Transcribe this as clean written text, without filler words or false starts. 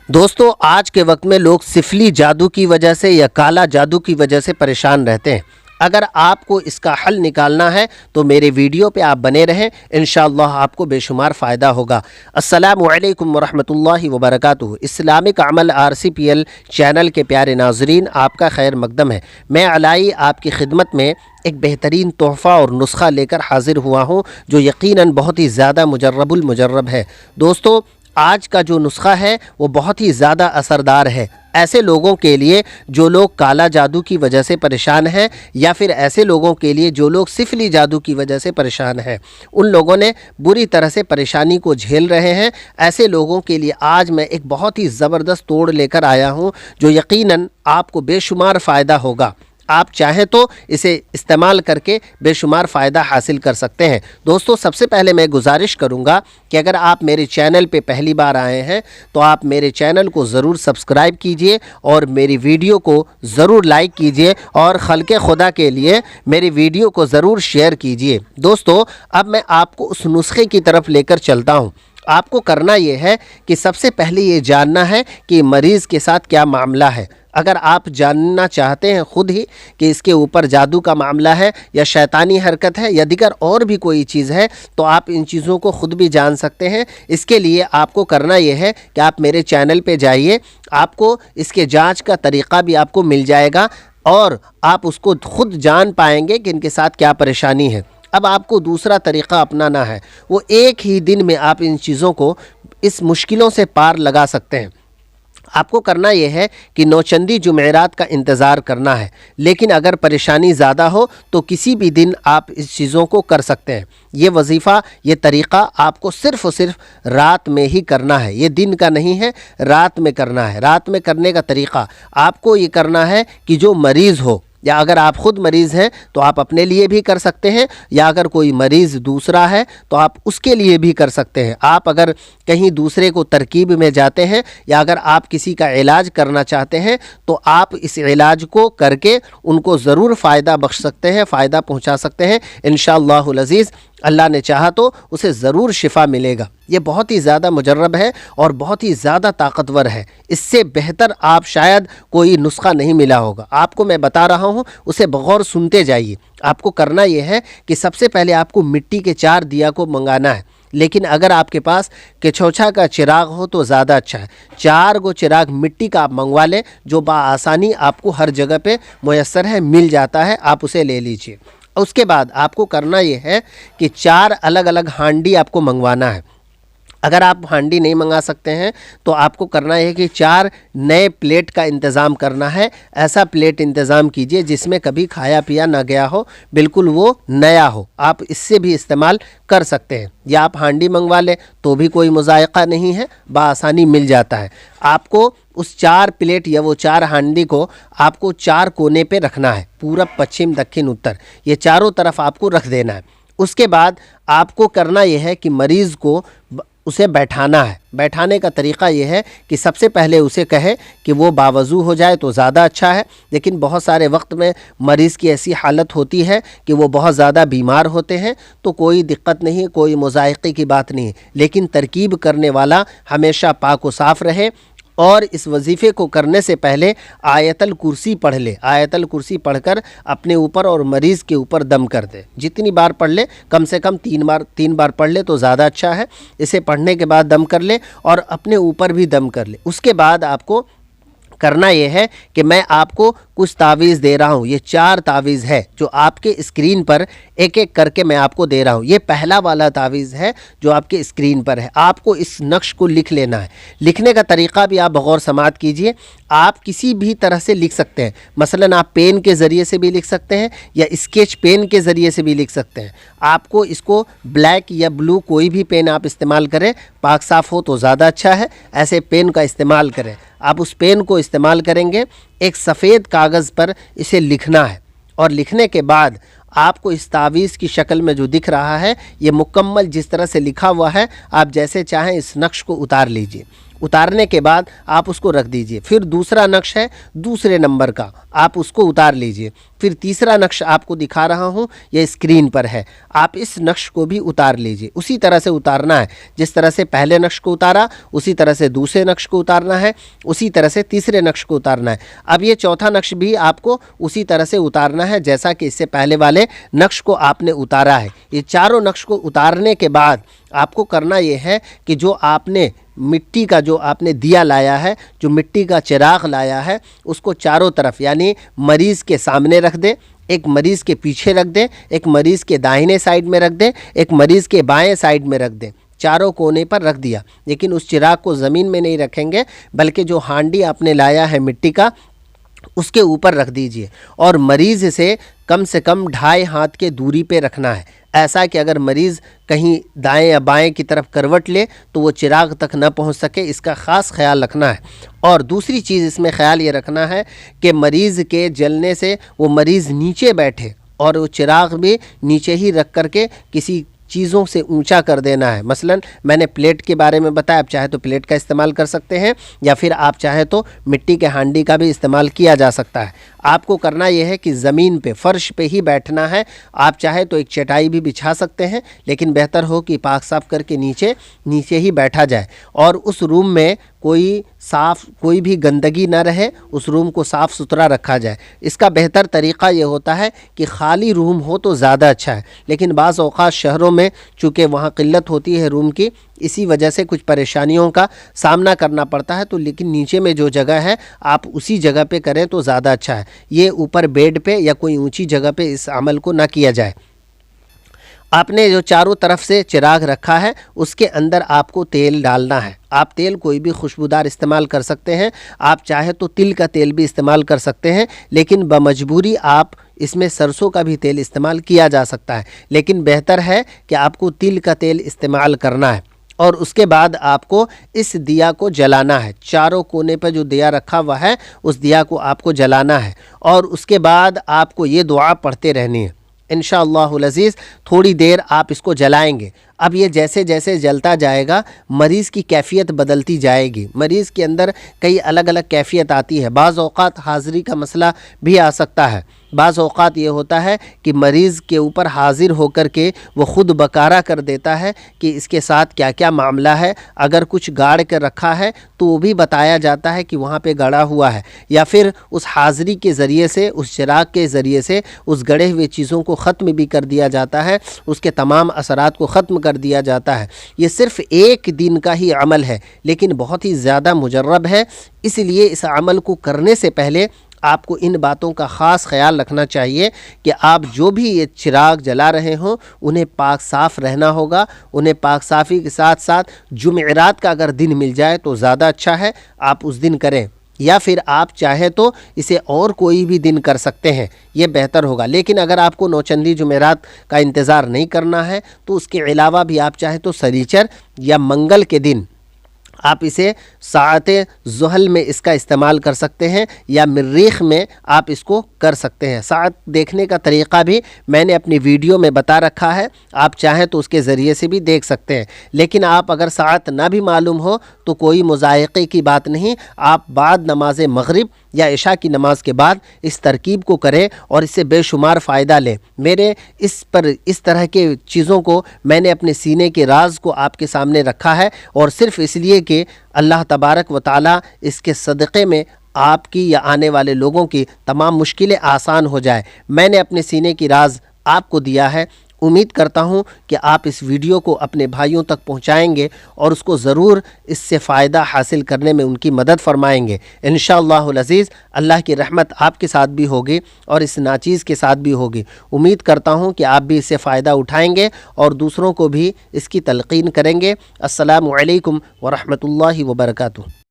दोस्तों, आज के वक्त में लोग सिफली जादू की वजह से या काला जादू की वजह से परेशान रहते हैं। अगर आपको इसका हल निकालना है तो मेरे वीडियो पे आप बने रहें, इंशाअल्लाह आपको बेशुमार फ़ायदा होगा। अस्सलामु अलैकुम वरहमतुल्लाहि वबरकातुहू। इस्लामिक अमल RCPL चैनल के प्यारे नाज़रीन, आपका खैर मकदम है। मैं अलाई आपकी खिदमत में एक बेहतरीन तोहफ़ा और नुस्खा लेकर हाज़िर हुआ हूँ जो यकीनन बहुत ही ज़्यादा मुजर्रबुल मुजर्रब है। दोस्तों, आज का जो नुस्खा है वो बहुत ही ज़्यादा असरदार है ऐसे लोगों के लिए जो लोग काला जादू की वजह से परेशान हैं, या फिर ऐसे लोगों के लिए जो लोग सिफली जादू की वजह से परेशान हैं। उन लोगों ने बुरी तरह से परेशानी को झेल रहे हैं। ऐसे लोगों के लिए आज मैं एक बहुत ही ज़बरदस्त तोड़ लेकर आया हूँ जो यकीनन आपको बेशुमार फ़ायदा होगा। आप चाहें तो इसे इस्तेमाल करके बेशुमार फ़ायदा हासिल कर सकते हैं। दोस्तों, सबसे पहले मैं गुजारिश करूंगा कि अगर आप मेरे चैनल पे पहली बार आए हैं तो आप मेरे चैनल को ज़रूर सब्सक्राइब कीजिए और मेरी वीडियो को ज़रूर लाइक कीजिए और खल्क़े खुदा के लिए मेरी वीडियो को ज़रूर शेयर कीजिए। दोस्तों, अब मैं आपको उस नुस्खे की तरफ लेकर चलता हूँ। आपको करना ये है कि सबसे पहले ये जानना है कि मरीज़ के साथ क्या मामला है। अगर आप जानना चाहते हैं ख़ुद ही कि इसके ऊपर जादू का मामला है या शैतानी हरकत है या दिगर और भी कोई चीज़ है, तो आप इन चीज़ों को ख़ुद भी जान सकते हैं। इसके लिए आपको करना यह है कि आप मेरे चैनल पे जाइए, आपको इसके जांच का तरीक़ा भी आपको मिल जाएगा और आप उसको ख़ुद जान पाएंगे कि इनके साथ क्या परेशानी है। अब आपको दूसरा तरीक़ा अपनाना है, वो एक ही दिन में आप इन चीज़ों को, इस मुश्किलों से पार लगा सकते हैं। आपको करना यह है कि नौचंदी जुमेरात का इंतज़ार करना है, लेकिन अगर परेशानी ज़्यादा हो तो किसी भी दिन आप इस चीज़ों को कर सकते हैं। ये वजीफ़ा, ये तरीक़ा आपको सिर्फ़ और सिर्फ रात में ही करना है। ये दिन का नहीं है, रात में करना है। रात में करने का तरीक़ा आपको ये करना है कि जो मरीज़ हो, या अगर आप ख़ुद मरीज़ हैं तो आप अपने लिए भी कर सकते हैं, या अगर कोई मरीज़ दूसरा है तो आप उसके लिए भी कर सकते हैं। आप अगर कहीं दूसरे को तरकीब में जाते हैं या अगर आप किसी का इलाज करना चाहते हैं तो आप इस इलाज को करके उनको ज़रूर फ़ायदा बख्श सकते हैं, फ़ायदा पहुंचा सकते हैं। इंशाअल्लाहुल अज़ीज़, अल्लाह ने चाहा तो उसे ज़रूर शिफा मिलेगा। ये बहुत ही ज़्यादा मुजर्रब है और बहुत ही ज़्यादा ताकतवर है। इससे बेहतर आप शायद कोई नुस्खा नहीं मिला होगा। आपको मैं बता रहा हूँ, उसे बगौर सुनते जाइए। आपको करना यह है कि सबसे पहले आपको मिट्टी के 4 दिया को मंगाना है, लेकिन अगर आपके पास केछोछा का चिराग हो तो ज़्यादा अच्छा है। 4 गो चिराग मिट्टी का आप मंगवा लें, जो बआसानी आपको हर जगह पे मुयस्सर है, मिल जाता है, आप उसे ले लीजिए। उसके बाद आपको करना ये है कि 4 अलग अलग हांडी आपको मंगवाना है। अगर आप हांडी नहीं मंगा सकते हैं तो आपको करना है कि 4 नए प्लेट का इंतज़ाम करना है। ऐसा प्लेट इंतज़ाम कीजिए जिसमें कभी खाया पिया ना गया हो, बिल्कुल वो नया हो। आप इससे भी इस्तेमाल कर सकते हैं, या आप हांडी मंगवा लें तो भी कोई मुज़ायक़ा नहीं है, बआसानी मिल जाता है। आपको उस 4 प्लेट या वो 4 हांडी को आपको 4 कोने पे रखना है, पूरब, पश्चिम, दक्षिण, उत्तर, ये चारों तरफ आपको रख देना है। उसके बाद आपको करना यह है कि मरीज़ को उसे बैठाना है। बैठाने का तरीक़ा यह है कि सबसे पहले उसे कहे कि वो बावज़ू हो जाए तो ज़्यादा अच्छा है, लेकिन बहुत सारे वक्त में मरीज़ की ऐसी हालत होती है कि वो बहुत ज़्यादा बीमार होते हैं, तो कोई दिक्कत नहीं, कोई मुज़ायक़े की बात नहीं, लेकिन तरकीब करने वाला हमेशा पाक व साफ़ रहे। और इस वजीफ़े को करने से पहले आयतल कुर्सी पढ़ ले। आयतल कुर्सी पढ़कर अपने ऊपर और मरीज़ के ऊपर दम कर दे। जितनी बार पढ़ ले, कम से कम 3 बार पढ़ ले तो ज़्यादा अच्छा है। इसे पढ़ने के बाद दम कर ले और अपने ऊपर भी दम कर ले। उसके बाद आपको करना यह है कि मैं आपको कुछ तावीज़ दे रहा हूँ। ये 4 तावीज़ है जो आपके स्क्रीन पर एक एक करके मैं आपको दे रहा हूँ। ये पहला वाला तावीज़ है जो आपके स्क्रीन पर है। आपको इस नक्श को लिख लेना है। लिखने का तरीक़ा भी आप बगौर समात कीजिए। आप किसी भी तरह से लिख सकते हैं, मसलन आप पेन के ज़रिए से भी लिख सकते हैं या स्केच पेन के ज़रिए से भी लिख सकते हैं। आपको इसको ब्लैक या ब्लू कोई भी पेन आप इस्तेमाल करें, पाक साफ़ हो तो ज़्यादा अच्छा है, ऐसे पेन का इस्तेमाल करें। आप उस पेन को इस्तेमाल करेंगे, एक सफ़ेद कागज़ पर इसे लिखना है और लिखने के बाद आपको इस तावीज़ की शक्ल में जो दिख रहा है, ये मुकम्मल जिस तरह से लिखा हुआ है, आप जैसे चाहें इस नक्श को उतार लीजिए। उतारने के बाद आप उसको रख दीजिए। फिर दूसरा नक्श है दूसरे नंबर का, आप उसको उतार लीजिए। फिर तीसरा नक्श आपको दिखा रहा हूँ, ये स्क्रीन पर है, आप इस नक्श को भी उतार लीजिए। उसी तरह से उतारना है, जिस तरह से पहले नक्श को उतारा उसी तरह से दूसरे नक्श को उतारना है, उसी तरह से तीसरे नक्श को उतारना है। अब ये चौथा नक्श भी आपको उसी तरह से उतारना है जैसा कि इससे पहले वाले नक्श को आपने उतारा है। ये चारों नक्श को उतारने के बाद आपको करना ये है कि जो आपने मिट्टी का जो आपने दिया लाया है, जो मिट्टी का चिराग लाया है, उसको चारों तरफ यानी मरीज़ के सामने रख दें, एक मरीज़ के पीछे रख दें, एक मरीज़ के दाहिने साइड में रख दें, एक मरीज़ के बाएं साइड में रख दें। चारों कोने पर रख दिया, लेकिन उस चिराग को ज़मीन में नहीं रखेंगे, बल्कि जो हांडी आपने लाया है मिट्टी का उसके ऊपर रख दीजिए और मरीज़ से कम 2.5 हाथ के दूरी पे रखना है। ऐसा कि अगर मरीज़ कहीं दाएं या बाएं की तरफ करवट ले तो वो चिराग तक न पहुंच सके, इसका ख़ास ख्याल रखना है। और दूसरी चीज़ इसमें ख्याल ये रखना है कि मरीज़ के जलने से वो मरीज़ नीचे बैठे और वो चिराग भी नीचे ही रख करके किसी चीज़ों से ऊंचा कर देना है। मसलन मैंने प्लेट के बारे में बताया, आप चाहे तो प्लेट का इस्तेमाल कर सकते हैं या फिर आप चाहे तो मिट्टी के हांडी का भी इस्तेमाल किया जा सकता है। आपको करना यह है कि ज़मीन पे फ़र्श पे ही बैठना है। आप चाहे तो एक चटाई भी बिछा सकते हैं, लेकिन बेहतर हो कि पाक साफ़ करके नीचे ही बैठा जाए और उस रूम में कोई भी गंदगी ना रहे, उस रूम को साफ़ सुथरा रखा जाए। इसका बेहतर तरीक़ा ये होता है कि ख़ाली रूम हो तो ज़्यादा अच्छा है, लेकिन बाज़ औक़ात शहरों में चूँकि वहाँ क़िल्लत होती है रूम की, इसी वजह से कुछ परेशानियों का सामना करना पड़ता है। तो लेकिन नीचे में जो जगह है आप उसी जगह पे करें तो ज़्यादा अच्छा है। ये ऊपर बेड पे या कोई ऊंची जगह पे इस अमल को ना किया जाए। आपने जो चारों तरफ से चिराग रखा है उसके अंदर आपको तेल डालना है। आप तेल कोई भी खुशबूदार इस्तेमाल कर सकते हैं, आप चाहे तो तिल का तेल भी इस्तेमाल कर सकते हैं, लेकिन बमजबूरी आप इसमें सरसों का भी तेल इस्तेमाल किया जा सकता है, लेकिन बेहतर है कि आपको तिल का तेल इस्तेमाल करना है। और उसके बाद आपको इस दिया को जलाना है। चारों कोने पर जो दिया रखा हुआ है उस दिया को आपको जलाना है और उसके बाद आपको ये दुआ पढ़ते रहनी है। इंशाअल्लाहुल अज़ीज़ थोड़ी देर आप इसको जलाएंगे। अब ये जैसे जैसे जलता जाएगा मरीज़ की कैफ़ियत बदलती जाएगी। मरीज़ के अंदर कई अलग अलग कैफ़ियत आती है। बाज़ औक़ात हाज़िरी का मसला भी आ सकता है। बाज़ औक़ात ये होता है कि मरीज़ के ऊपर हाज़िर होकर के वो ख़ुद बकारा कर देता है कि इसके साथ क्या क्या मामला है। अगर कुछ गाड़ कर रखा है तो वो भी बताया जाता है कि वहाँ पे गड़ा हुआ है, या फिर उस हाज़िरी के ज़रिए से, उस चिराग के ज़रिए से उस गड़े हुए चीज़ों को ख़त्म भी कर दिया जाता है, उसके तमाम असरात को ख़त्म कर दिया जाता है। ये सिर्फ़ एक दिन का ही अमल है, लेकिन बहुत ही ज़्यादा मुजर्रब है। इसलिए इस अमल को करने से पहले आपको इन बातों का ख़ास ख्याल रखना चाहिए कि आप जो भी ये चिराग जला रहे हों उन्हें पाक साफ़ रहना होगा। उन्हें पाक साफ़ी के साथ साथ जुमेरात का अगर दिन मिल जाए तो ज़्यादा अच्छा है, आप उस दिन करें, या फिर आप चाहे तो इसे और कोई भी दिन कर सकते हैं, ये बेहतर होगा। लेकिन अगर आपको नौचंदी जुमेरात का इंतज़ार नहीं करना है तो उसके अलावा भी आप चाहे तो सनीचर या मंगल के दिन आप इसे साअते ज़ुहल में इसका इस्तेमाल कर सकते हैं या मरीख़ में आप इसको कर सकते हैं। साअत देखने का तरीक़ा भी मैंने अपनी वीडियो में बता रखा है, आप चाहें तो उसके ज़रिए से भी देख सकते हैं। लेकिन आप अगर साअत ना भी मालूम हो तो कोई मुज़ायक़े की बात नहीं, आप बाद नमाज मग़रिब या इशा की नमाज के बाद इस तरकीब को करें और इससे बेशुमार फ़ायदा लें। मेरे इस तरह के चीज़ों को मैंने अपने सीने के राज को आपके सामने रखा है, और सिर्फ़ इसलिए कि अल्लाह तबारक व ताला इसके सदक़े में आपकी या आने वाले लोगों की तमाम मुश्किलें आसान हो जाए। मैंने अपने सीने की राज आपको दिया है। उम्मीद करता हूँ कि आप इस वीडियो को अपने भाइयों तक पहुँचाएँगे और उसको ज़रूर इससे फ़ायदा हासिल करने में उनकी मदद फ़रमाएँगे। इंशाअल्लाहुल अज़ीज़ अल्लाह की रहमत आपके साथ भी होगी और इस नाचीज़ के साथ भी होगी। उम्मीद करता हूँ कि आप भी इससे फ़ायदा उठाएँगे और दूसरों को भी इसकी तलक़ीन करेंगे। अस्सलामु अलैकुम व रहमतुल्लाहि व बरकातुहू।